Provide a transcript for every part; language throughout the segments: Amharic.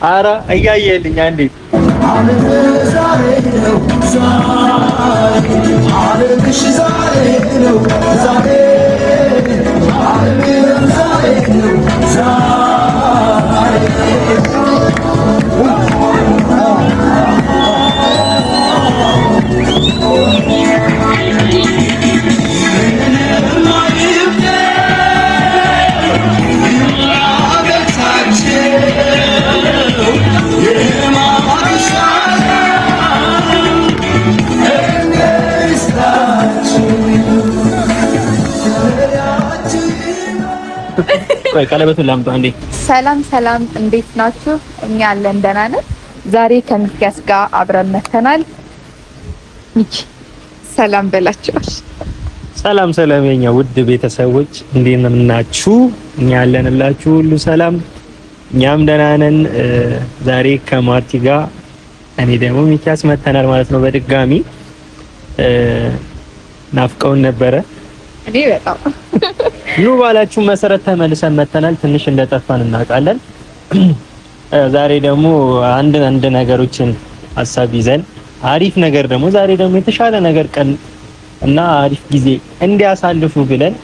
ኧረ እያየልኝ አንዴ ቀለበቱን ላምጣ እንዴ። ሰላም ሰላም፣ እንዴት ናችሁ? እኛ አለን ደህና ነን። ዛሬ ከሚኪያስ ጋር አብረን መተናል። ሚኪ ሰላም በላችሁ። ሰላም ሰላም፣ የኛ ውድ ቤተሰቦች እንዴት ናችሁ? እኛ አለንላችሁ ሁሉ ሰላም፣ እኛም ደህና ነን። ዛሬ ከማርቲ ጋር እኔ ደግሞ ሚኪያስ መተናል ማለት ነው። በድጋሚ ናፍቀውን ነበረ። እኔ በጣም ኑ ባላችሁ መሰረት ተመልሰን መተናል። ትንሽ እንደጠፋን እናውቃለን። ዛሬ ደግሞ አንድ ነገሮችን ሀሳብ ይዘን አሪፍ ነገር ደግሞ ዛሬ ደግሞ የተሻለ ነገር ቀን እና አሪፍ ጊዜ እንዲያሳልፉ ብለን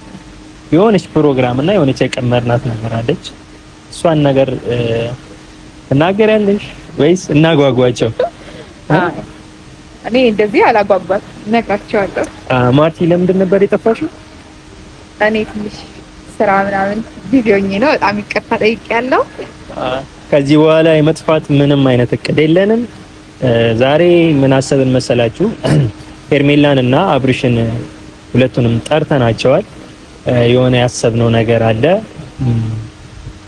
የሆነች ፕሮግራም እና የሆነች የቀመርናት ነገር አለች። እሷን ነገር ትናገሪያለሽ ወይስ እናጓጓቸው? እኔ እንደዚህ አላጓጓት ነግራቸዋለሁ። ማርቲ ለምንድን ነበር የጠፋሽው? እኔ ትንሽ ስራ ምናምን ቪዲዮኝ ነው። በጣም ይቅርታ ጠይቄያለሁ። ከዚህ በኋላ የመጥፋት ምንም አይነት እቅድ የለንም። ዛሬ ምን አሰብን መሰላችሁ? ሄርሜላን እና አብርሽን ሁለቱንም ጠርተናቸዋል። የሆነ ያሰብነው ነገር አለ።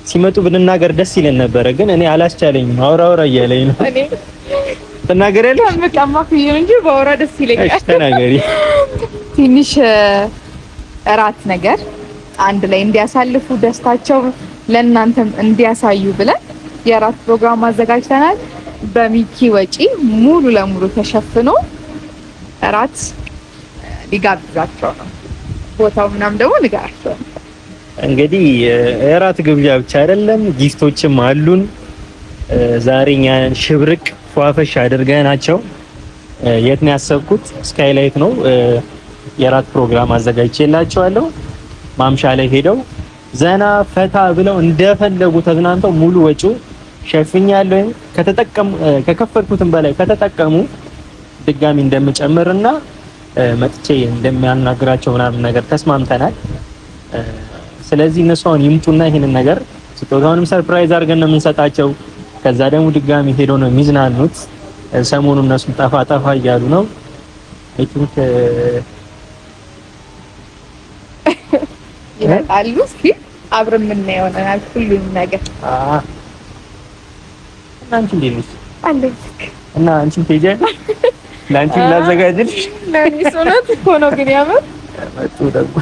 ሲመጡ ብንናገር ደስ ይለን ነበረ፣ ግን እኔ አላስቻለኝም። አውራ እያለኝ ነው። እኔ ተናገሪያለሽ? ከምቀማፍ እንጂ ባወራ ደስ ይለኛል። እሺ ተናገሪ። ትንሽ እራት ነገር አንድ ላይ እንዲያሳልፉ ደስታቸው ለእናንተም እንዲያሳዩ ብለን የእራት ፕሮግራም አዘጋጅተናል። በሚኪ ወጪ ሙሉ ለሙሉ ተሸፍኖ እራት ሊጋብዛቸው ነው። ቦታው ምናምን ደግሞ ንገራቸው። እንግዲህ የእራት ግብዣ ብቻ አይደለም፣ ጊፍቶችም አሉን። ዛሬ እኛን ሽብርቅ ፏፈሽ አድርገናቸው የት ነው ያሰብኩት? ስካይላይት ነው የራት ፕሮግራም አዘጋጅቼላቸዋለሁ። ማምሻ ላይ ሄደው ዘና ፈታ ብለው እንደፈለጉ ተዝናንተው ሙሉ ወጪው ሸፍኛለሁ። ከከፈልኩትም በላይ ከተጠቀሙ ድጋሚ እንደምጨምርና መጥቼ እንደሚያናግራቸው ምናምን ነገር ተስማምተናል። ስለዚህ እነሱ አሁን ይምጡና ይሄንን ነገር ስጦታውንም ሰርፕራይዝ አድርገን ነው የምንሰጣቸው። ከዛ ደግሞ ድጋሚ ሄደው ነው የሚዝናኑት። ሰሞኑን እነሱ ጠፋ እያሉ ነው። አይ ቲንክ ይመጣሉ። እስኪ አብረን የምናየው ነው ሁሉንም ነገር። እና አንቺ እንዴት ነሽ? አለኝ። እና አንቺ ትሄጃለሽ? ለአንቺ ላዘጋጅልሽ? ለኔ ሶናት እኮ ነው ግን ያመር መጡ ደግሞ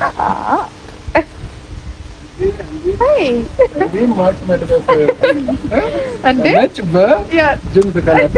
አይ ምን ማጭ መድረስ እንዴ ነጭ በጅም ተከላተ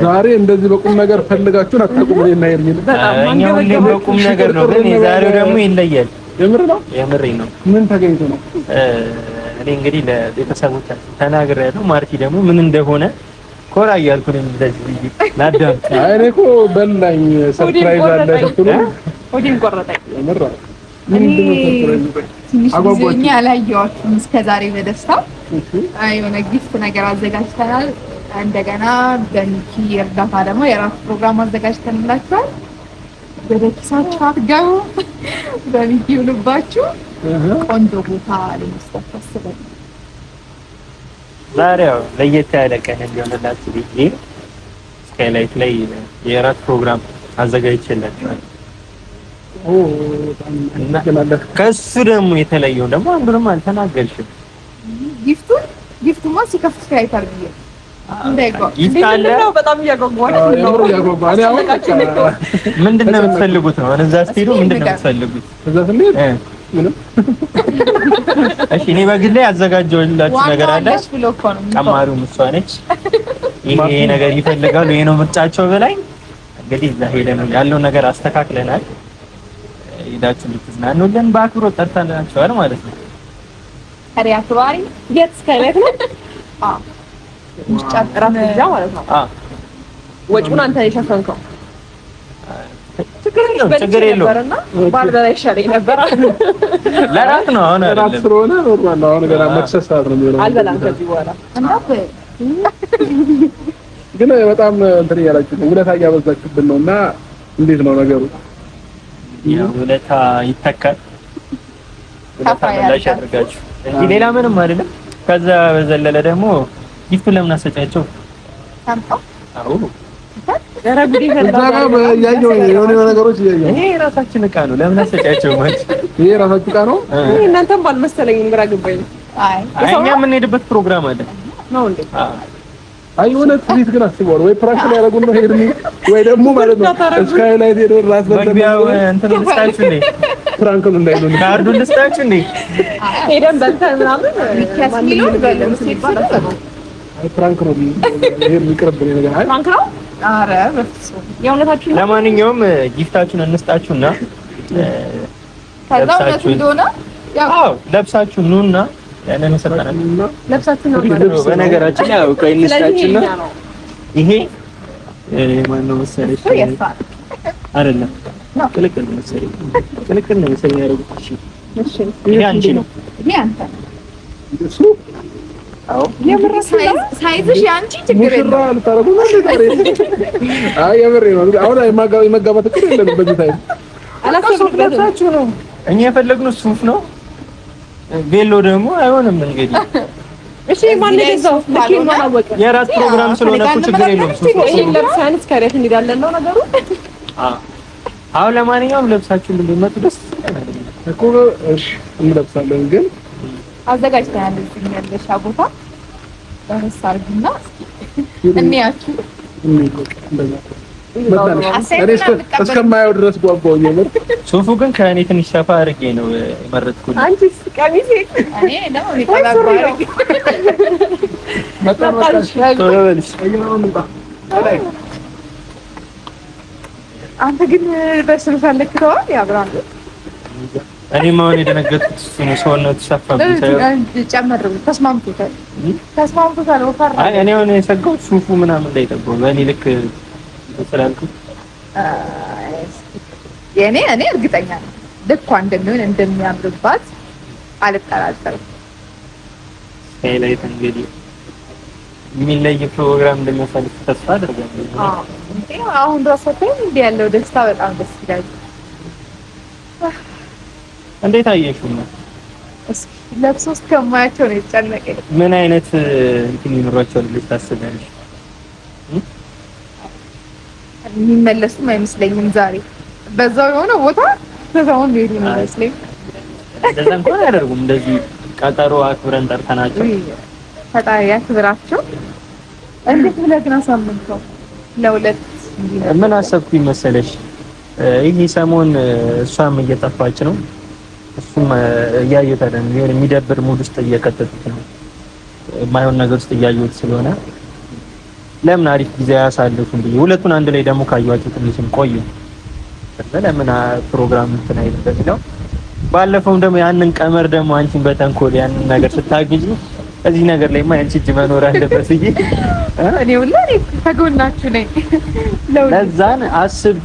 ዛሬ እንደዚህ በቁም ነገር ፈልጋችሁን አታውቁም። እኔና ሄርሜላ እኛ ሁሌም በቁም ነገር ነው፣ ግን የዛሬው ደግሞ ይለያል። የምር ነው። የምሬን ነው። ምን ተገኝቶ ነው? እኔ እንግዲህ ለቤተሰቦቻችን ተናግሬያለሁ። ማርቲ ደግሞ ምን እንደሆነ ኮራ እያልኩ ነው እንደዚህ ላዳም። አይ እኔ እኮ በላኝ ሰርፕራይዝ አለ ስትሉ ሆዴን ቆረጠኝ። የምር ምንድን ነው ሰርፕራይዝ? ትንሽ ጊዜ አላየኋችሁም እስከዛሬ በደስታ የሆነ ጊፍት ነገር አዘጋጅተናል። እንደገና በሚኪ እርዳታ ደግሞ የራሱ ፕሮግራም አዘጋጅተንላችኋል። ወደ ኪሳችሁ አትገቡ፣ በሚኪ ልባችሁ ቆንጆ ቦታ ለመስጠት ታስበን ዛሬ ለየት ያለ ቀን እንዲሆንላችሁ ብዬ ስካይላይት ላይ የራት ፕሮግራም አዘጋጅቼላችኋል። ከሱ ደግሞ የተለየው ደግሞ አንዱንም አልተናገርሽም። ደግሞ ሲከፍት አይታል ብዬ በጣም እያጓጓኝ ምንድን ነው የምትፈልጉት ነው? እዛ ስትሄዱ ምንድን ነው የምትፈልጉት? እዛ ስንሄድ ምንም። እሺ እኔ በግሌ ያዘጋጀሁላችሁ ነገር አለ። ጨማሪው እሷ ነች። ይሄ ነገር ይፈልጋሉ፣ ይሄ ነው ምርጫቸው በላይ እንግዲህ እዛ ሄደን ያለው ነገር አስተካክለናል። ሄዳችሁ ልትዝናኑልን በአክብሮት ጠርተናችኋል ማለት ነው። አሪያ አክባሪ የት ስካይላይት ነው? አዎ ራት ብቻ ማለት ነው። ወጪውን አንተ የሸፈንከው? ችግር የለውም። ባር ላይ ይሻለኝ ነበር። ለራት ነው አሁን ራት ስለሆነ ኖርማል ነው። አሁን ገና መክሰስ ሰዓት ነው የሚሆነው። አልበላም ከዚህ በኋላ ግን በጣም እንትን እያላችሁ ነው። ውለታ እያበዛችሁብን ነውና እንዴት ነው ነገሩ? ውለታ ይተካል። ውለታ መላሽ ያደርጋችሁ እንጂ ሌላ ምንም አይደለም። ከዛ በዘለለ ደግሞ ጊፍቱ ለምን አሰጫቸው? አዎ ደረጉዲ የሆነ ነገሮች እያየሁ ይሄ የራሳችን ዕቃ ነው። ለምን አሰጫቸው ማለት ይሄ የራሳችሁ ዕቃ ነው። እናንተም ባልመሰለኝም ግራ ገባኝ። አይ እኛ የምንሄድበት ፕሮግራም አለ ነው እንዴ? አይ የሆነ ትሪት ግን አስበዋል ወይ ፕራንክ ላይ ያደርጉን ነው ሄድኒ ወይ ደግሞ ማለት ነው ስካይላይት ሄዶ ራስ በግቢያው እንትን ልስጣችሁ እንዴ? ፕራንክ ነው እንዳይሉን ካርዱን ልስጣችሁ እንዴ? ሄደን በልተን ምናምን ከስሚሉ በለም ሲባል አይ ፕራንክ ነው ይሄ የሚቀርብኝ ነገር አይ ፕራንክ ነው። ኧረ በፍጹም የእውነታችሁ ነው። ለማንኛውም ጊፍታችሁን እንስጣችሁና ታላውቃችሁ እንደሆነ ያው ለብሳችሁ ኑና ያንን ሰጣናል። ለብሳችሁ ነው ማለት በነገራችን ላይ ቆይ እንስጣችሁና ይሄ ማን ነው መሰለሽ? አይደለም ቅልቅል ነው መሰለኝ። ቅልቅል ነው መሰለኝ ያደረጉት። እሺ ይሄ አንቺ ነው። ይሄ አንተ እሱ አዎ የምር ሳይዝሽ ያንቺ ችግር የለም። አልታረጉ ነው እንዴ? አይ የምር ነው። አሁን የመጋባት እኮ የለም በዚህ ታይም አላሰብኩላችሁ ነው። እኛ የፈለግነው ሱፍ ነው። ቬሎ ደግሞ አይሆንም እንግዲህ። እሺ ማን ይገዛው? ለኪን ማን አወቀ? የራት ፕሮግራም ስለሆነ እኮ ችግር የለውም። ሱፍ ይሄን ለብሳን ስካይላይት እንሄዳለን ነው ነገሩ። አሁን ለማንኛውም ለብሳችሁ እንድትመጡ ደስ ይላል እኮ። እሺ እንለብሳለን ግን አዘጋጅተናል። እዚህ ያለሽ ቦታ ለምሳርግና እንያችሁ እስከማየው ድረስ ጓጓው የምር። ሱፉ ግን ከእኔ ትንሽ ሰፋ አድርጌ ነው የመረጥኩት። አንቺስ ቀሚስ እኔ ነው ይቀላባሪ አንተ ግን በስሩ ፈለክተዋል ያብራል። እኔም አሁን የደነገጥኩት እሱ ነው። ሰውነቱ ሰፋብኝ ሳይሆን ጨመር ተስማምቶታል። ወፈር አይ እኔ አሁን የሰጋሁት ሱፉ ምናምን እንዳይጠባው በእኔ ልክ ስላልኩት እኔ እርግጠኛ ነኝ ልኳ እንደሚሆን እንደሚያምርባት አልጠራጠርም። ስካይላይት እንግዲህ የሚለይ ፕሮግራም እንደሚያሳልፍ ተስፋ አደርጋለሁ። አሁን ራሳችን እንዲህ ያለው ደስታ በጣም ደስ ይላል። እንዴት አየሽው ነው? እስኪ ለብሶ እስከማያቸው ነው የጨነቀኝ። ምን አይነት እንትን ይኖራቸዋል ብለሽ ታስቢያለሽ? የሚመለሱም አይመስለኝም። ዛሬ በዛው የሆነ ቦታ በዛውን ሄዱ ነው አይመስለኝ። እንደዛ እንኳን አያደርጉም። እንደዚህ ቀጠሮ አክብረን ጠርተናቸው ፈጣሪ ያክብራቸው። እንዴት ብለህ ግን አሳመንከው? ለሁለት ምን አሰብኩኝ መሰለሽ? ይሄ ሰሞን እሷም እየጠፋች ነው፣ እሱም እያየሁት አይደለም። የሚደብር ሙድ ውስጥ እየከተቱት ነው። የማይሆን ነገር ውስጥ እያየሁት ስለሆነ ለምን አሪፍ ጊዜ ያሳልፉን ብዬ ሁለቱን አንድ ላይ ደግሞ ካዩዋቸው ትንሽም ቆዩ። ለምን ፕሮግራም እንትን አይልም በሚለው ባለፈውም ደግሞ ያንን ቀመር ደግሞ አንቺን በተንኮል ያንን ነገር ስታግጂ እዚህ ነገር ላይ አንቺ እጅ መኖር አለበት ብዬ እኔ ሁሌ ከጎናችሁ ነኝ። ለዛን አስቤ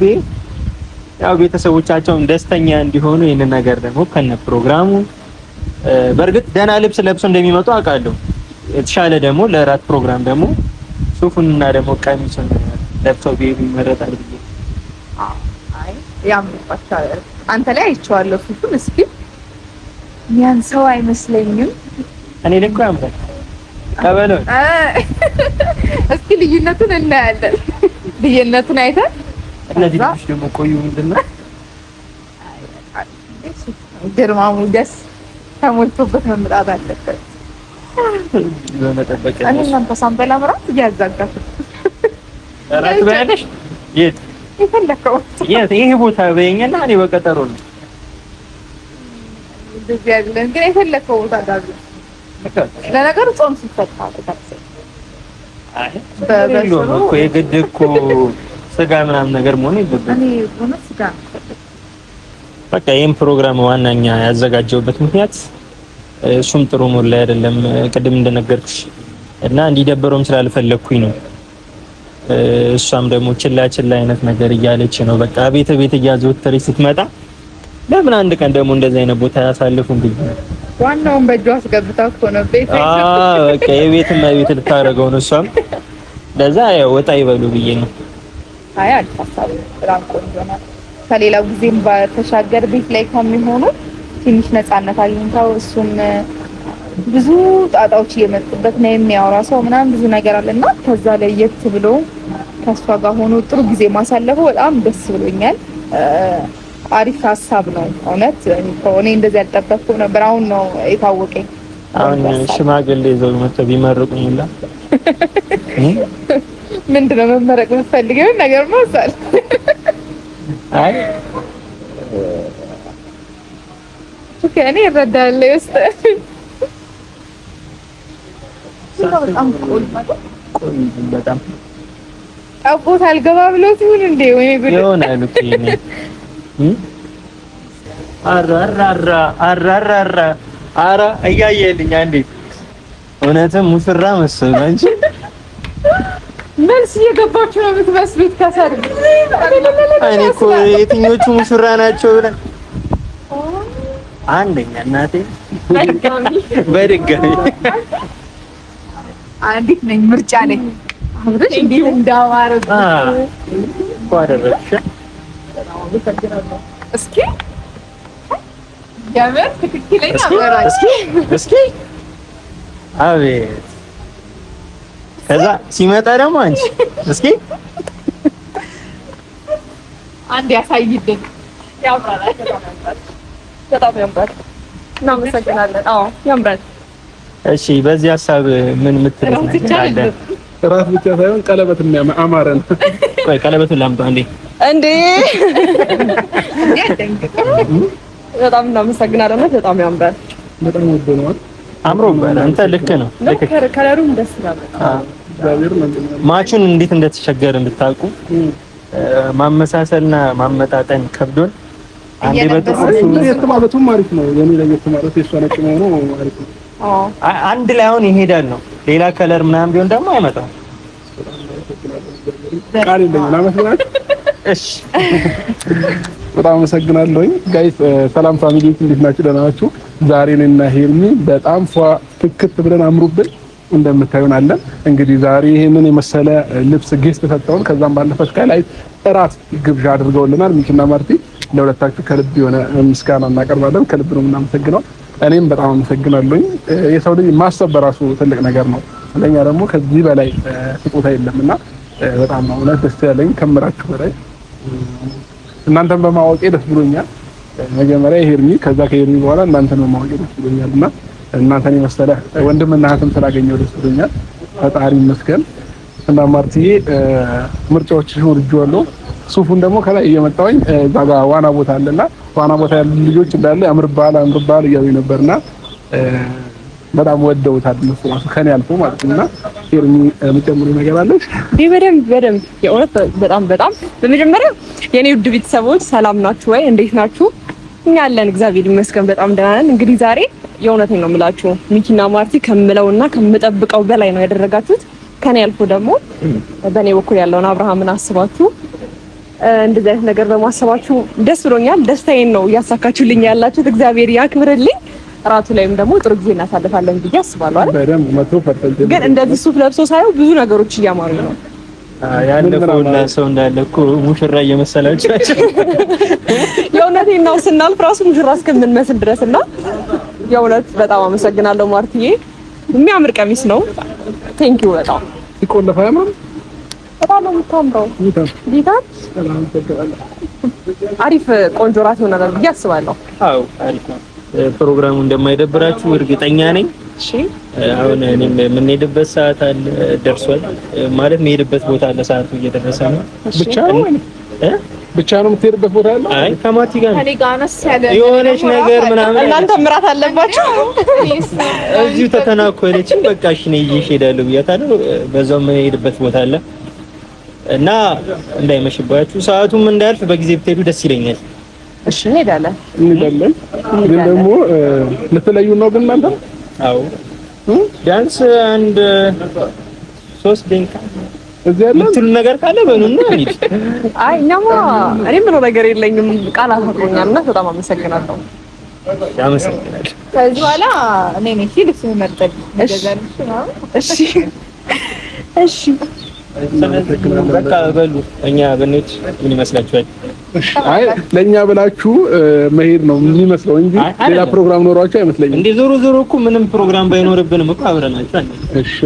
ያው ቤተሰቦቻቸውን ደስተኛ እንዲሆኑ ይሄንን ነገር ደግሞ ከነ ፕሮግራሙ በእርግጥ ደህና ልብስ ለብሰው እንደሚመጡ አውቃለሁ። የተሻለ ደግሞ ለራት ፕሮግራም ደግሞ ሱፉንና ደግሞ ቀሚሱን ለብሰው ቢሄዱ ይመረጣል ብዬ። አይ ያምርባቸዋል። አንተ ላይ አይቼዋለሁ ሱፉን። እስኪ ያን ሰው አይመስለኝም። እኔ ልክ ያምራል። ቀበለው እስኪ ልዩነቱን እናያለን። ልዩነቱን አይተን እነዚህ ልጆች ደግሞ ቆዩ ምንድነው ግርማ ሞገስ ተሞልቶበት መምጣት አለበት። ለመጠበቅ እኔ እናንተ ሳንበላ ምራት እያዛጋችሁ እራት በያለሽ የት የፈለከው የት ይሄ ቦታ በየኛና እኔ በቀጠሮ ነው እንደዚህ አይደለም ግን የፈለከው ቦታ ጋር ለነገሩ ጾም ሲፈታ ተታሰ አይ በበሉ እኮ የግድ እኮ ስጋ ምናምን ነገር መሆን የለበትም። እኔ ሆነ ስጋ በቃ ይሄን ፕሮግራም ዋናኛ ያዘጋጀውበት ምክንያት እሱም ጥሩ ሞል ላይ አይደለም ቅድም እንደነገርኩሽ እና እንዲደበረውም ስላልፈለኩኝ ነው። እሷም ደግሞ ችላ አይነት ነገር እያለች ነው። በቃ ቤት እያዘወተረች ስትመጣ ለምን አንድ ቀን ደግሞ እንደዚህ አይነት ቦታ ያሳልፉን ብዬ ዋናውን በእጇ አስገብታ እኮ ነው ቤት በቃ የቤትና ቤት ልታረገው ነው። እሷም ለዛ ያው ወጣ ይበሉ ብዬ ነው። አይ አልፋሳብ በጣም ቆንጆ ነው። ከሌላው ጊዜም በተሻገር ቤት ላይ ከሚሆኑ ትንሽ ነፃነት አግኝተው እሱም ብዙ ጣጣዎች እየመጡበት ነው የሚያወራ ሰው ምናምን ብዙ ነገር አለና ከዛ ላይ የት ብሎ ከሷ ጋር ሆኖ ጥሩ ጊዜ ማሳለፉ በጣም ደስ ብሎኛል። አሪፍ ሀሳብ ነው እውነት። እኔ እንደዚህ ያልጠበቅኩ ነበር። አሁን ነው የታወቀኝ። አሁን ሽማግሌ ይዘው መጥተው ቢመርቁኝላ ምንድነው መመረቅ የምትፈልገው ነገር ማሳል? አይ እኔ እረዳለሁ። ውስጥ በጣም ቆይ በጣም አቦት አልገባ ብሎት ይሁን እንዴ ወይ ጉድ ይሆናል እኮ ይሄ አራ እያየልኝ አንዴ እውነትም ሙሽራ መሰሉ አንቺ መልስ እየገባችሁ ነው የምትመስሉት። ከሰርግ እኔ እኮ የትኞቹ ሙሽራ ናቸው ብለን አንደኛ እናቴ በድጋሚ አንዲት ነኝ ምርጫ ነኝ አብረሽ እንዴት እንዳማረብ ቋደረሽ እስኪ ያመር ትክክለኛ አማራጭ እስኪ አቤት ከዛ ሲመጣ ደግሞ አንቺ እስኪ አንድ ያሳይልኝ። ያምራል፣ በጣም ያምራል። እናመሰግናለን። አዎ ያምራል። እሺ በዚህ ሀሳብ ምን ምትል አለ? ራስ ብቻ ሳይሆን ቀለበትም አማረን። ቆይ ቀለበቱን ላምጣው እንዴ በጣም እናመሰግናለን። በጣም ያምራል። በጣም ወዶ ነው አምሮባል። አንተ ልክ ነው። ከለሩም ደስ ይላል። ማቹን እንዴት እንደተቸገረ እንድታውቁ ማመሳሰልና ማመጣጠን ከብዶን አንዴ በጥቁር የተማለቱም አሪፍ ነው። የኔ ለየት ማለት የሷ ነጭ መሆኑ አሪፍ ነው። አንድ ላይ አሁን ይሄዳል ነው። ሌላ ከለር ምናምን ቢሆን ደግሞ አይመጣም። ቃል የለኝም። አመሰግናለሁ። እሺ በጣም አመሰግናለሁ። ጋይስ ሰላም ፋሚሊ እንዴት ናችሁ? ደህና ናችሁ? ዛሬ እኔና ሄርሚ በጣም ትክት ብለን አምሩብን እንደምታዩን አለን። እንግዲህ ዛሬ ይሄንን የመሰለ ልብስ ጌስት ተሰጠውን። ከዛም ባለፈ ስካይላይት እራት ግብዣ አድርገውልናል። ሚኪና ማርቲ ለሁለታችሁ ከልብ የሆነ ምስጋና እናቀርባለን። ከልብ ነው የምናመሰግነው። እኔም በጣም አመሰግናለሁኝ። የሰው ልጅ ማሰብ በራሱ ትልቅ ነገር ነው። ለኛ ደግሞ ከዚህ በላይ ስጦታ የለምና በጣም ነው እውነት ደስ ያለኝ ከምራችሁ በላይ እናንተን በማወቄ ደስ ብሎኛል። መጀመሪያ ሄርሚ ከዛ ከሄርሚ በኋላ እናንተን በማወቄ ደስ ብሎኛልና እናንተን የመሰለ ወንድምና እህትም ስላገኘው ደስ ብሎኛል። ፈጣሪ ይመስገን። እና ማርቲዬ ምርጫዎችሽን ወድጄዋለሁ። ሱፉን ደግሞ ከላይ እየመጣሁኝ እዛ ጋር ዋና ቦታ አለና ዋና ቦታ ያሉ ልጆች እንዳለ ያምርባል እያሉኝ ነበርና በጣም ወደውታል እነሱ ራሱ ከኔ አልፎ ማለት ነውና ሄርሚ የምጨምረው ነገር አለሽ? በደንብ የእውነት በጣም በመጀመሪያ የኔ ውድ ቤተሰቦች ሰላም ናችሁ ወይ? እንዴት ናችሁ? እኛ አለን እግዚአብሔር ይመስገን በጣም ደህና ነን። እንግዲህ ዛሬ የእውነቴን ነው የምላችሁ ሚኪና ማርቲ ከምለውና ከምጠብቀው በላይ ነው ያደረጋችሁት። ከኔ አልፎ ደግሞ በኔ በኩል ያለውን አብርሃምን አስባችሁ እንደዚህ አይነት ነገር በማሰባችሁ ደስ ብሎኛል። ደስታዬን ነው እያሳካችሁልኝ ያላችሁት። እግዚአብሔር ያክብርልኝ። እራቱ ላይም ደግሞ ጥሩ ጊዜ እናሳልፋለን ብዬ አስባለሁ አይደል? በደንብ 100% ግን እንደዚህ ሱፍ ለብሶ ሳይው ብዙ ነገሮች እያማሩ ነው። ያለፈውና ሰው እንዳለ እኮ ሙሽራ እየመሰላችሁ ናቸው። የእውነቴን ነው ስናልፍ ራሱ ሙሽራ እስከምንመስል ድረስና የእውነት በጣም አመሰግናለሁ ማርቲዬ። የሚያምር ቀሚስ ነው። ቴንኪው በጣም ሲቆለፍ አያምርም? በጣም ነው የምታምረው። ዲታች አሪፍ ቆንጆ ራት ይሆናል ብዬ አስባለሁ። አዎ አሪፍ ነው። ፕሮግራሙ እንደማይደብራችሁ እርግጠኛ ነኝ። እሺ አሁን እኔም የምንሄድበት ሰዓት አለ ደርሷል። ማለት የምሄድበት ቦታ አለ፣ ሰዓቱ እየደረሰ ነው። ብቻ ነው ብቻ ነው የምትሄድበት ቦታ አለ? አይ ከማቲ ጋር ከኔ ጋር ነስ ያለ የሆነች ነገር ምናምን እናንተ ምራት አለባችሁ። እዚሁ ተተናኮለችኝ። በቃ እሺ ነኝ እሄዳለሁ ብያታለሁ። በዛው የምሄድበት ቦታ አለ እና እንዳይመሽባችሁ፣ ሰዓቱም እንዳያልፍ በጊዜ ብትሄዱ ደስ ይለኛል። እሺ እንሄዳለን። ግን ደግሞ ልትለዩ ነው ግን እናንተ? አዎ ቢያንስ አንድ 3 ደቂቃ እዚህ ያለ ምትሉ ነገር ካለ በሉና እንሂድ። አይ እኛማ እኔ ምንም ነገር የለኝም፣ ቃላት አጥሮኛልና በጣም አመሰግናለሁ። ያመሰግናል። ከዚህ በኋላ እኔ ነኝ ልብስ መርጠል ነገዛልሽ ነው። እሺ እሺ በቃ በሉ እኛ ብንሄድ ምን ይመስላችኋል? አይ ለኛ ብላችሁ መሄድ ነው የሚመስለው እንጂ ሌላ ፕሮግራም ኖሯችሁ አይመስለኝም። እንዴ ዞሮ ዞሮ እኮ ምንም ፕሮግራም ባይኖርብንም እኮ አብረናችሁ አለ። እሺ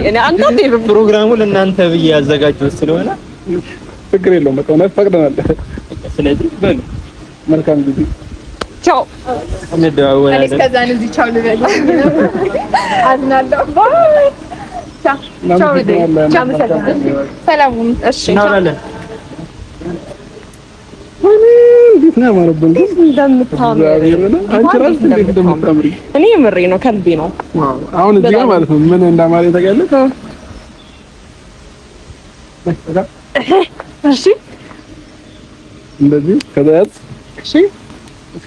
እኔ አንተ ፕሮግራሙ ለእናንተ ብዬ ያዘጋጀሁት ስለሆነ ችግር የለውም። በቃ እውነት ፈቅደናል። ስለዚህ በሉ መልካም ጊዜ። ቻው። እንደዋወላለን። እኔ እስከዛ ነው እዚህ ቻው ልበል። አዝናለሁ። ባይ ቻው ቻው ሰላም። እሺ እናወራለን። እንዴት ነው ያማረብን ግን እንደምታምሪ አንቺ ራስሽ እንዴት እንደምታምሪ እኔ የምሬ ነው ከልቤ ነው። አሁን እዚህ ጋር ማለት ነው ምን እንዳማረኝ ታውቂያለሽ? እሺ እንደዚህ ከዛት እሺ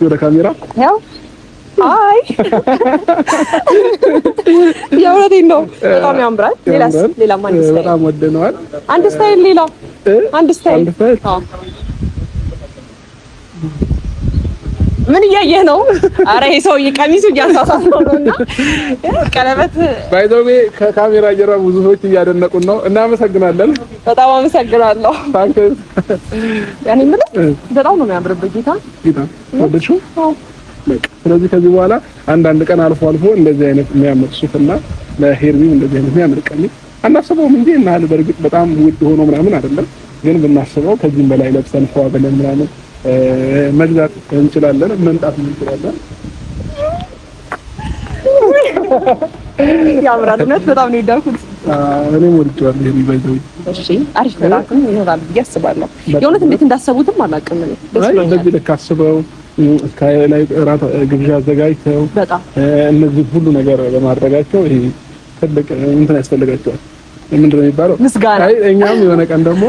ወደ ካሜራ ያው አይ የእውነቴን ነው። በጣም ያምራል። ሌላ ማን ስታይል በጣም ወደነዋል። አንድ ስታይል ሌላ አንድ ስታይል አዎ ምን እያየህ ነው? አረ ይሄ ሰውዬ ቀሚሱ እያሳሳተው ነውና ቀለበት ባይዘዌ ከካሜራ ጀርባ ብዙ ሰዎች እያደነቁን ነው። እናመሰግናለን። በጣም አመሰግናለሁ። ታንክስ። ያኔ ምን በጣም ነው የሚያምርበት ጌታ ወደድሽው? በቃ ስለዚህ ከዚህ በኋላ አንዳንድ ቀን አልፎ አልፎ እንደዚህ አይነት የሚያምር ሱፍና ለሄርሚም እንደዚህ አይነት የሚያምር ቀሚስ አናስበውም እንጂ እና በርግጥ በጣም ውድ ሆኖ ምናምን አይደለም፣ ግን ብናስበው ከዚህም በላይ ለብሰን ፏ ብለን ምናምን መግዛት እንችላለን፣ መምጣት እንችላለን። ያምራል። እውነት በጣም ነው የወደድኩት። እኔም ወድጄዋለሁ። ይሄን ይበዛው። እሺ አሪፍ በጣም ይሆናል ብዬ አስባለሁ። የእውነት እንዴት እንዳሰቡትም አላውቅም። እንደዚህ ልክ አስበው እስካይ ላይ እራት ግብዣ አዘጋጅተው በጣም እነዚህ ሁሉ ነገር በማድረጋቸው ይሄ ትልቅ እንትን ያስፈልጋቸዋል። ምንድን ነው የሚባለው? ምስጋና። አይ እኛም የሆነ ቀን ደግሞ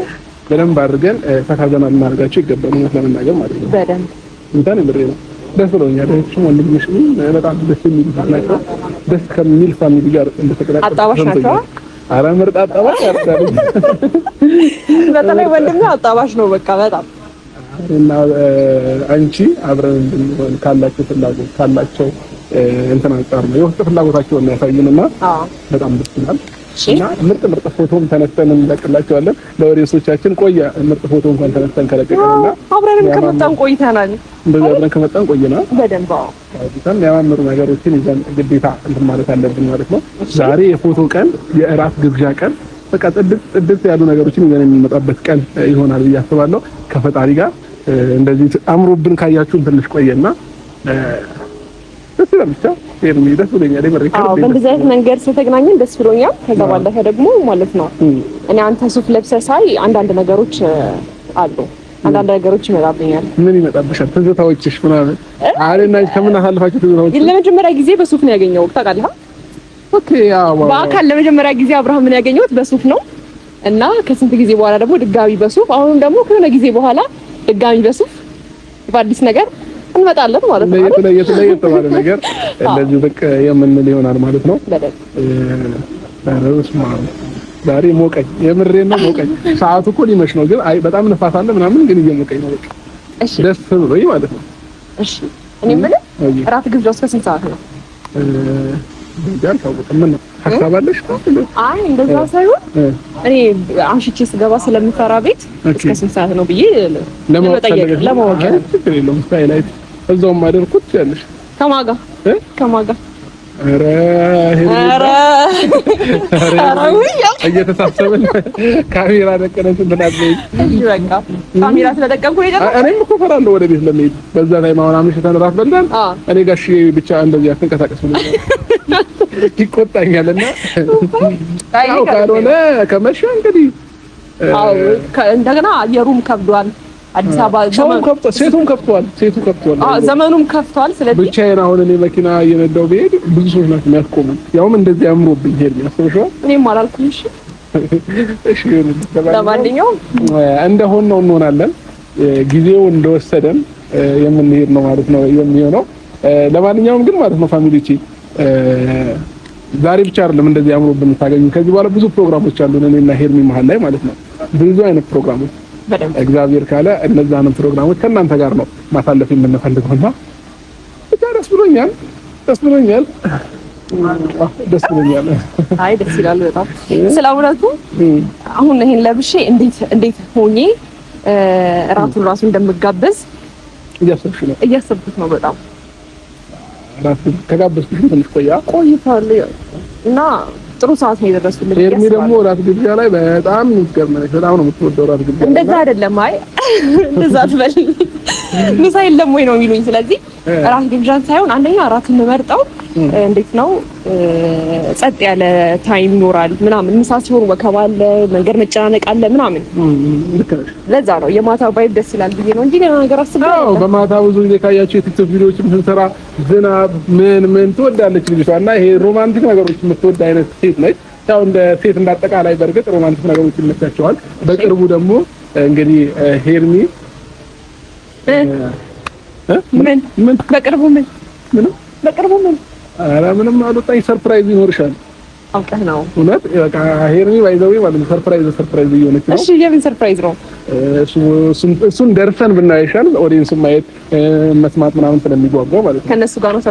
በደንብ አድርገን ፈካዘና ልናደርጋቸው ይገባል። እውነት ለመናገር ማለት ነው። በደንብ እንትን ምሬ ነው። ደስ ብሎኛል። እሺ ወንድምሽ በጣም ደስ የሚል ናቸው። ደስ ከሚል ፋሚሊ ጋር እንደተቀላቀለ አጣባሽ ናቸው። ኧረ ምርጥ አጣባሽ ያርዳል። በተለይ ወንድሜ አጣባሽ ነው። በቃ በጣም እና አንቺ አብረን እንድንሆን ካላቸው ፍላጎት ካላቸው እንትን አንጻር ነው የውስጥ ፍላጎታቸውን ያሳዩንና በጣም ደስ ይላል። እና ምርጥ ፎቶም ተነስተን እንለቅላቸዋለን ለኦዲየንሶቻችን። ቆያ ምርጥ ፎቶ እንኳን ተነስተን ከለቀቅንና አብረን ከመጣን ቆይተናል። እንደዚህ አብረን ከመጣን ቆይተናል። በደንብ በጣም ያማምሩ ነገሮችን ይዘን ግዴታ እንትን ማለት አለብን ማለት ነው። ዛሬ የፎቶ ቀን፣ የእራት ግብዣ ቀን፣ በቃ ጥድት ያሉ ነገሮችን ይዘን የምንመጣበት ቀን ይሆናል ብዬ አስባለሁ። ከፈጣሪ ጋር እንደዚህ አምሮብን ካያችሁን ትንሽ ቆየና ደስ ይላል። ብቻ ደስ ብሎኛል። በእንደዚህ አይነት መንገድ ስለተገናኘን ደስ ብሎኛል። ከዛ ባለፈ ደግሞ ማለት ነው እኔ አንተ ሱፍ ለብሰህ ሳይ አንዳንድ ነገሮች አሉ፣ አንዳንድ ነገሮች ይመጣብኛል። ምን ይመጣብሻል? ትዝታዎችሽ ምናምን አለና ከምን አሳልፋችሁ ትዝታዎች? ለመጀመሪያ ጊዜ በሱፍ ነው ያገኘሁት ታውቃለህ? ኦኬ ያው በአካል ለመጀመሪያ ጊዜ አብርሃምን ያገኘሁት በሱፍ ነው እና ከስንት ጊዜ በኋላ ደግሞ ድጋሚ በሱፍ አሁንም ደግሞ ከሆነ ጊዜ በኋላ ድጋሚ በሱፍ በአዲስ ነገር እንመጣለን ማለት ነው። ለየት ባለ ነገር እንደዚህ በቃ የምንል ይሆናል ማለት ነው። ዛሬ ሞቀኝ፣ የምሬን ነው ሞቀኝ። ሰዓቱ እኮ ሊመሽ ነው፣ ግን አይ በጣም ንፋስ አለ ምናምን፣ ግን እየሞቀኝ ነው። በቃ እሺ፣ ደስ ብሎኝ ማለት ነው። እሺ እኔ የምልህ እራት ግብዣው እስከ ስንት ሰዓት ነው? ቢዛን ታውቁት ምን ሐሳብ አለሽ? አይ እንደዛ ሳይሆን እኔ አምሽቼ ስገባ ስለምፈራ ቤት እስከ ስንት ሰዓት ነው ብዬ ለማወቅ ችግር የለውም። ስታይላይት እዛውም አደርኩት ያለሽ ከማጋ ኧረ እየተሳሰብን ካሜራ ደቀነች ብናለኝ። በቃ ካሜራ ስለደቀንኩ እኔም እኮ እፈራለሁ ወደ ቤት ለመሄድ። በዛ ላይ ማሆን አምሽተን እራት በልተን እኔ ጋሽ ብቻ እንደዚህ አትንቀሳቀስ ብሎ ይቆጣኛልና ያው ካልሆነ ከመሸ እንግዲህ እንደገና አየሩም ከብዷል። አዲስ አበባ ሴቱም ከፍቷል። ዘመኑም ከፍቷል። ስለዚህ ብቻዬን አሁን እኔ መኪና እየነዳሁ ብሄድ ብዙ ሰዎች ናቸው የሚያስቆሙኝ። ያውም እንደዚህ አምሮብኝ ሄድ ያስፈልሻል። እኔም አላልኩም። እሺ ለማንኛውም እንደሆነ ነው እንሆናለን። ጊዜው እንደወሰደን የምንሄድ ነው ማለት ነው የሚሆነው። ለማንኛውም ግን ማለት ነው ፋሚሊዎቼ ዛሬ ብቻ አይደለም እንደዚህ አምሮብን ታገኙ። ከዚህ በኋላ ብዙ ፕሮግራሞች አሉን እኔና ሄርሚ መሀል ላይ ማለት ነው። ብዙ አይነት ፕሮግራሞች እግዚአብሔር ካለ እነዛንም ፕሮግራሞች ከእናንተ ጋር ነው ማሳለፍ የምንፈልገውና ብቻ ደስ ብሎኛል። አይ ደስ ይላል በጣም ስለ እውነቱ። አሁን ይሄን ለብሼ እንዴት ሆኜ እራቱን ራሱ እንደምጋበዝ እያሰብኩት ነው በጣም ከጋበዝኩሽ ትንሽ ቆይቷል እና ጥሩ ሰዓት ነው የደረስኩልኝ። ሄርሚ ደግሞ ራት ግብዣ ላይ በጣም ይገርመኝ። በጣም ነው የምትወደው ራት ግብዣ። እንደዛ አይደለም። አይ እንደዛ አትበል። ምሳ የለም ወይ ነው የሚሉኝ። ስለዚህ ራት ግብዣን ሳይሆን አንደኛ ራት እንመርጠው እንዴት ነው ጸጥ ያለ ታይም ይኖራል ምናምን። ምሳ ሲሆን ወከባ አለ፣ መንገድ መጨናነቅ አለ ምናምን። ለዛ ነው የማታ ቫይብ ደስ ይላል ብዬ ነው እንጂ ሌላ ነገር አስቤያለሁ። በማታ ብዙ ጊዜ ካያችሁ የቲክቶክ ቪዲዮዎችን ስንሰራ ዝናብ ምን ትወዳለች ልጅቷ እና ይሄ ሮማንቲክ ነገሮች የምትወድ አይነት ሴት ነች። ያው እንደ ሴት እንዳጠቃላይ በእርግጥ ሮማንቲክ ነገሮች ይመቻቸዋል። በቅርቡ ደግሞ እንግዲህ ሄርሚ ምን በቅርቡ ምን ኧረ ምንም አልወጣኝ። ሰርፕራይዝ ይኖርሻል። አውቀህ ነው እውነት በቃ ሄርሚ ባይዘው ማለት ነው። ሰርፕራይዝ እየሆነች ነው። እሺ የምን ሰርፕራይዝ ነው? እሱን ደርሰን ብናይሻል። ኦዲየንስም ማየት መስማት ምናምን ስለሚጓጓው ማለት ነው። ከነሱ ጋር ነው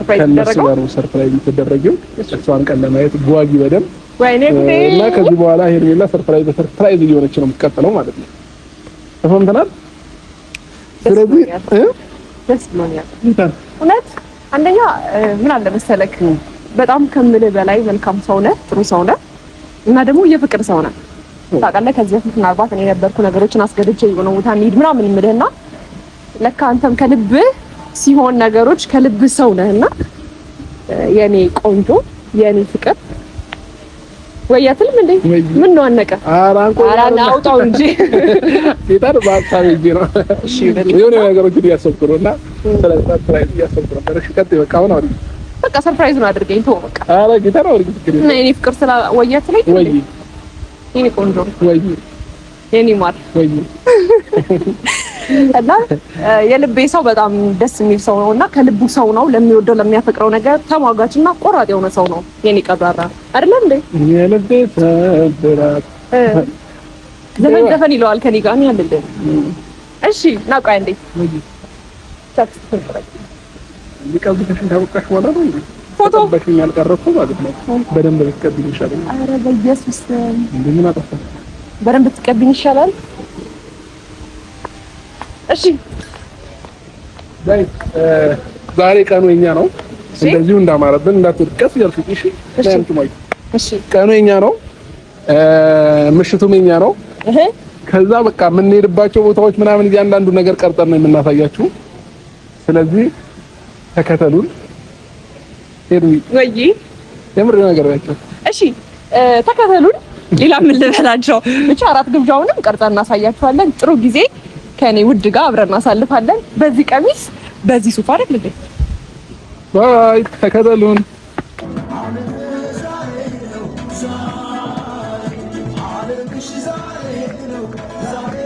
ሰርፕራይዝ የተደረገው። እሷን ቀን ለማየት ጓጊ በደም ወይኔ እና ከዚህ በኋላ ሄርሜላ ሰርፕራይዝ እየሆነች ነው የምትቀጥለው ማለት ነው። ተፈምተናል። ስለዚህ ደስ ብሎኛል እውነት። አንደኛ ምን አለ መሰለክ በጣም ከምልህ በላይ መልካም ሰው ነህ፣ ጥሩ ሰው ነህ እና ደግሞ የፍቅር ሰው ነህ። ታውቃለህ ከዚህ በፊት ምናልባት እኔ ነበርኩ ነገሮችን አስገድቼ የሆነ ቦታ እንሂድ ምናምን የምልህና ለካ አንተም ከልብህ ሲሆን ነገሮች ከልብህ ሰው ነህና የኔ ቆንጆ የኔ ፍቅር ወያትልም እንዴ ምን ነው አነቀ? አራን አውጣው እንጂ ይታር ባታው እንጂ ነው። እሺ የሆነ ነገሮች እያሰብኩ ነውና ሰርፕራይዝ እያሰብኩ ነው። እሺ ቀጥይ በቃ አሁን አውሪ በቃ ሰርፕራይዙን አድርገኝ ተው በቃ። አረ ጌታና አውሪ ግን እና የኔ ፍቅር ስለ ወያትልኝ ወይ የኔ ቆንጆ ወይ የኔ ማር ወይ እና የልቤ ሰው በጣም ደስ የሚል ሰው ነውና ከልቡ ሰው ነው። ለሚወደው ለሚያፈቅረው ነገር ተሟጋችና ቆራጥ የሆነ ሰው ነው። የኔ ቀብራራ አይደለም እንዴ? የልቤ ተብራት ዘፈን ይለዋል ከኔ ጋር ነው ያለልኝ። እሺ ናቋይ እንዴ ሊቀብልሽን ታውቃሽ ወላ ነው ፎቶ በሽኝ ያልቀረኩ ማለት ነው። በደንብ ልትቀብኝ ይሻላል። አረ በኢየሱስ እንደምን አጠፋ በደንብ ልትቀብኝ ይሻላል። እሺ ዛሬ ቀኑ የኛ ነው። እንደዚሁ እንዳማረብን እንዳትወድቀስ ያልኩት። እሺ ቀኑ የኛ ነው፣ ምሽቱም የኛ ነው። ከዛ በቃ የምንሄድባቸው ቦታዎች ምናምን እያንዳንዱ ነገር ቀርጠን ነው የምናሳያችሁ። ስለዚህ ተከተሉን። ሄርሚ ወይ የምር ነገር ያቸው እሺ ተከተሉን። ሌላ ምን ልበላቸው ብቻ አራት ግብዣውንም ቀርጠን እናሳያችኋለን። ጥሩ ጊዜ ከኔ ውድ ጋር አብረን እናሳልፋለን። በዚህ ቀሚስ በዚህ ሱፍ አይደል እንዴ? ባይ ተከተሉን። ዛሬ